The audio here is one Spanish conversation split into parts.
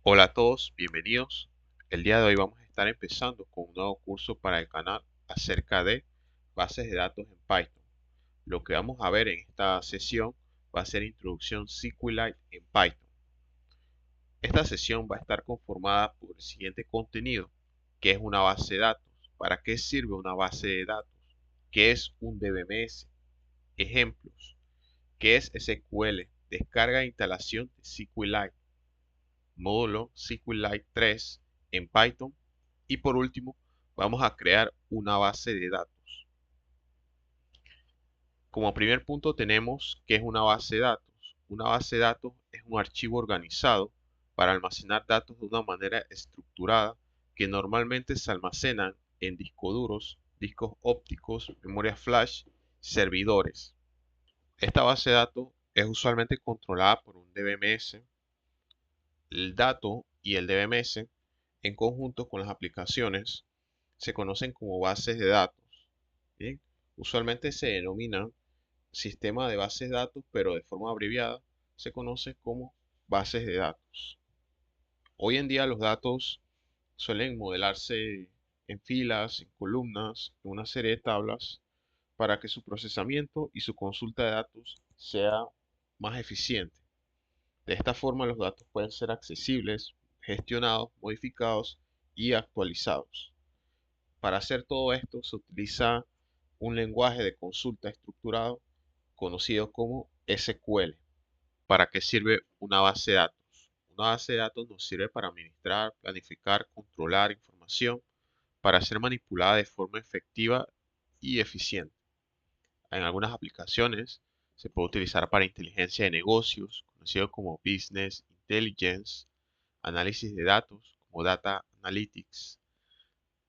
Hola a todos, bienvenidos. El día de hoy vamos a estar empezando con un nuevo curso para el canal acerca de bases de datos en Python. Lo que vamos a ver en esta sesión va a ser introducción SQLite en Python. Esta sesión va a estar conformada por el siguiente contenido, que es una base de datos. ¿Para qué sirve una base de datos? ¿Qué es un DBMS? Ejemplos. ¿Qué es SQL? Descarga e instalación de SQLite. Módulo SQLite 3 en Python y por último vamos a crear una base de datos. Como primer punto tenemos que es una base de datos. Una base de datos es un archivo organizado para almacenar datos de una manera estructurada que normalmente se almacenan en discos duros, discos ópticos, memoria flash, servidores. Esta base de datos es usualmente controlada por un DBMS. El dato y el DBMS en conjunto con las aplicaciones se conocen como bases de datos. ¿Bien? Usualmente se denominan sistema de bases de datos, pero de forma abreviada se conoce como bases de datos. Hoy en día los datos suelen modelarse en filas, en columnas, en una serie de tablas para que su procesamiento y su consulta de datos sea más eficiente. De esta forma los datos pueden ser accesibles, gestionados, modificados y actualizados. Para hacer todo esto se utiliza un lenguaje de consulta estructurado conocido como SQL. ¿Para qué sirve una base de datos? Una base de datos nos sirve para administrar, planificar, controlar información, para ser manipulada de forma efectiva y eficiente. En algunas aplicaciones se puede utilizar para inteligencia de negocios, conocido como Business Intelligence, análisis de datos como Data Analytics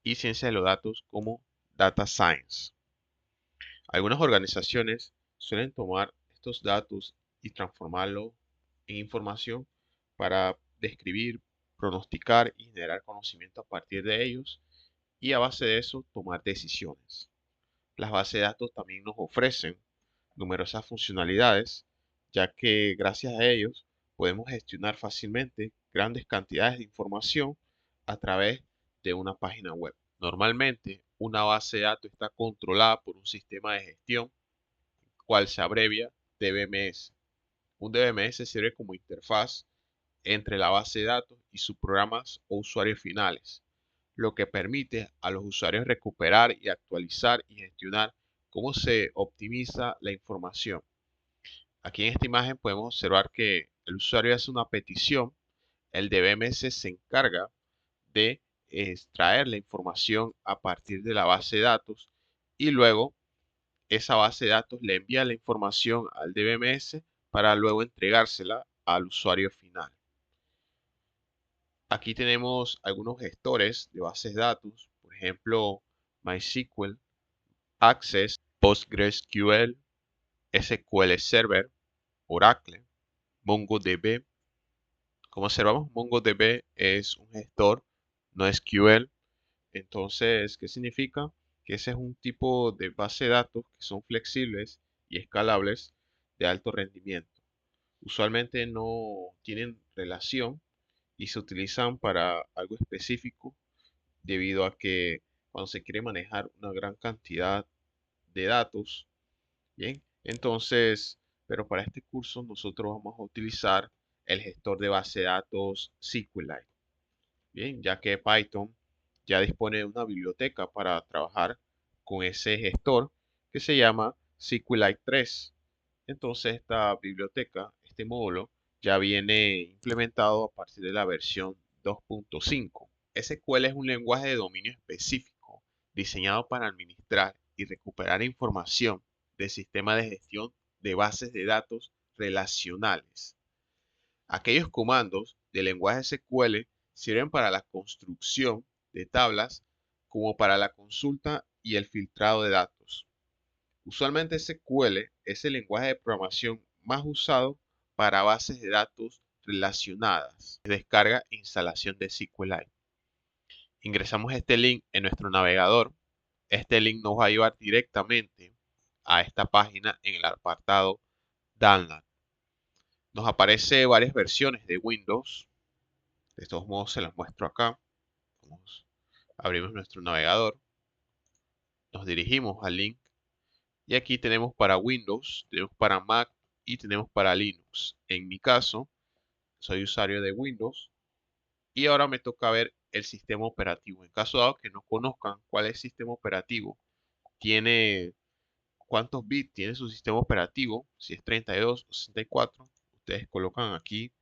y ciencia de los datos como Data Science. Algunas organizaciones suelen tomar estos datos y transformarlos en información para describir, pronosticar y generar conocimiento a partir de ellos y a base de eso tomar decisiones. Las bases de datos también nos ofrecen numerosas funcionalidades, ya que gracias a ellos podemos gestionar fácilmente grandes cantidades de información a través de una página web. Normalmente, una base de datos está controlada por un sistema de gestión, cual se abrevia DBMS. Un DBMS sirve como interfaz entre la base de datos y sus programas o usuarios finales, lo que permite a los usuarios recuperar y actualizar y gestionar cómo se optimiza la información. Aquí en esta imagen podemos observar que el usuario hace una petición, el DBMS se encarga de extraer la información a partir de la base de datos y luego esa base de datos le envía la información al DBMS para luego entregársela al usuario final. Aquí tenemos algunos gestores de bases de datos, por ejemplo, MySQL, Access, PostgreSQL, SQL Server, Oracle, MongoDB. Como observamos, MongoDB es un gestor, no SQL. Entonces, ¿qué significa? Que ese es un tipo de base de datos que son flexibles y escalables de alto rendimiento. Usualmente no tienen relación y se utilizan para algo específico debido a que cuando se quiere manejar una gran cantidad de datos, bien, entonces, pero para este curso nosotros vamos a utilizar el gestor de base de datos SQLite, bien, ya que Python ya dispone de una biblioteca para trabajar con ese gestor que se llama SQLite 3. Entonces esta biblioteca, este módulo, ya viene implementado a partir de la versión 2.5. SQL es un lenguaje de dominio específico diseñado para administrar y recuperar información del sistema de gestión de bases de datos relacionales. Aquellos comandos del lenguaje SQL sirven para la construcción de tablas como para la consulta y el filtrado de datos. Usualmente SQL es el lenguaje de programación más usado para bases de datos relacionadas. Descarga e instalación de SQLite. Ingresamos este link en nuestro navegador. Este link nos va a llevar directamente a esta página en el apartado Download. Nos aparece varias versiones de Windows. De todos modos se las muestro acá. Abrimos nuestro navegador, nos dirigimos al link y aquí tenemos para Windows, tenemos para Mac y tenemos para Linux. En mi caso, soy usuario de Windows y ahora me toca ver el sistema operativo. En caso dado que no conozcan cuál es el sistema operativo, tiene cuántos bits tiene su sistema operativo, si es 32 o 64, ustedes colocan aquí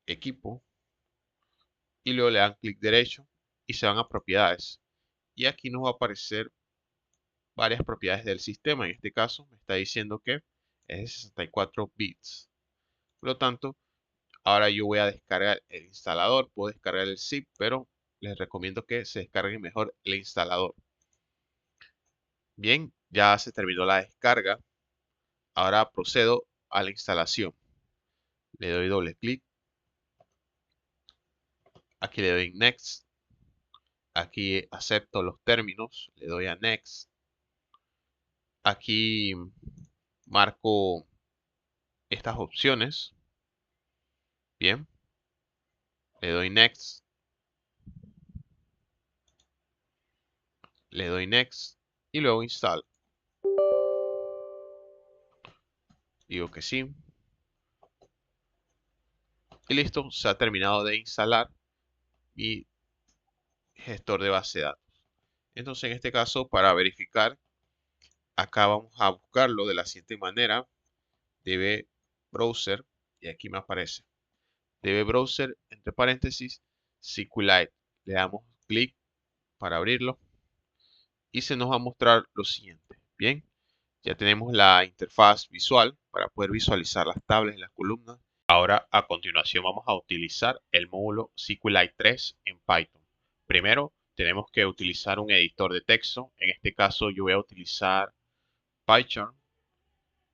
equipo y luego le dan clic derecho y se van a propiedades. Y aquí nos va a aparecer varias propiedades del sistema. En este caso me está diciendo que es de 64 bits. Por lo tanto, ahora yo voy a descargar el instalador. Puedo descargar el zip, pero les recomiendo que se descargue mejor el instalador. Bien, ya se terminó la descarga. Ahora procedo a la instalación. Le doy doble clic. Aquí le doy Next. Aquí acepto los términos. Le doy a Next. Aquí marco estas opciones. Bien. Le doy Next. Le doy Next. Y luego Install. Digo que sí. Y listo. Se ha terminado de instalar mi gestor de base de datos. Entonces, en este caso, para verificar, acá vamos a buscarlo de la siguiente manera. DB Browser. Y aquí me aparece. DB Browser, entre paréntesis, SQLite. Le damos clic para abrirlo. Y se nos va a mostrar lo siguiente. Bien, ya tenemos la interfaz visual para poder visualizar las tablas y las columnas. Ahora, a continuación, vamos a utilizar el módulo SQLite 3 en Python. Primero, tenemos que utilizar un editor de texto. En este caso, yo voy a utilizar PyCharm.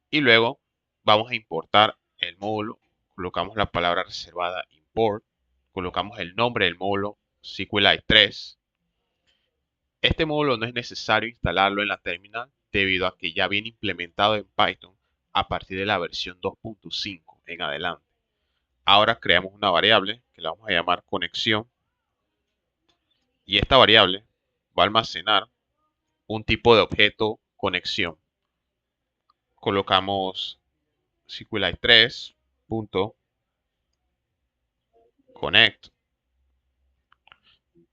Y luego, vamos a importar el módulo. Colocamos la palabra reservada import. Colocamos el nombre del módulo SQLite 3. Este módulo no es necesario instalarlo en la terminal debido a que ya viene implementado en Python a partir de la versión 2.5 en adelante. Ahora creamos una variable que la vamos a llamar conexión y esta variable va a almacenar un tipo de objeto conexión. Colocamos SQLite 3.connect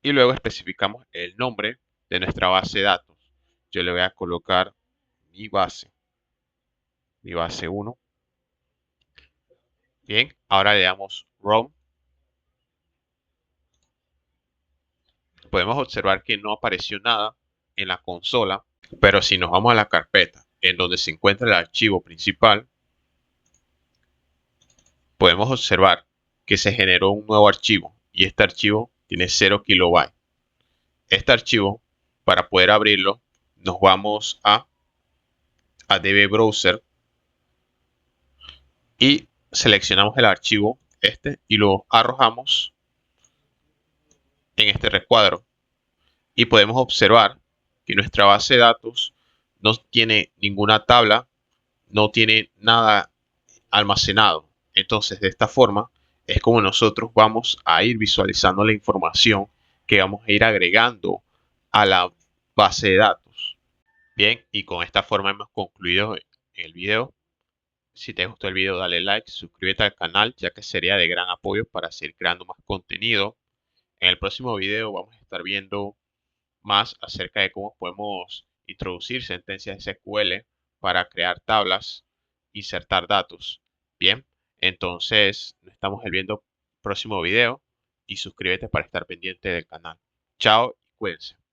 y luego especificamos el nombre de nuestra base de datos. Yo le voy a colocar mi base 1. Bien, ahora le damos run. Podemos observar que no apareció nada en la consola, pero si nos vamos a la carpeta en donde se encuentra el archivo principal, podemos observar que se generó un nuevo archivo y este archivo tiene 0 kilobytes. Este archivo, para poder abrirlo, nos vamos a DB Browser y seleccionamos el archivo y lo arrojamos en este recuadro. Y podemos observar que nuestra base de datos no tiene ninguna tabla, no tiene nada almacenado. Entonces, de esta forma es como nosotros vamos a ir visualizando la información que vamos a ir agregando a la base de datos. Bien, y con esta forma hemos concluido el video. Si te gustó el video, dale like, suscríbete al canal, ya que sería de gran apoyo para seguir creando más contenido. En el próximo video vamos a estar viendo más acerca de cómo podemos introducir sentencias SQL para crear tablas, insertar datos. Bien, entonces nos estamos viendo en el próximo video y suscríbete para estar pendiente del canal. Chao y cuídense.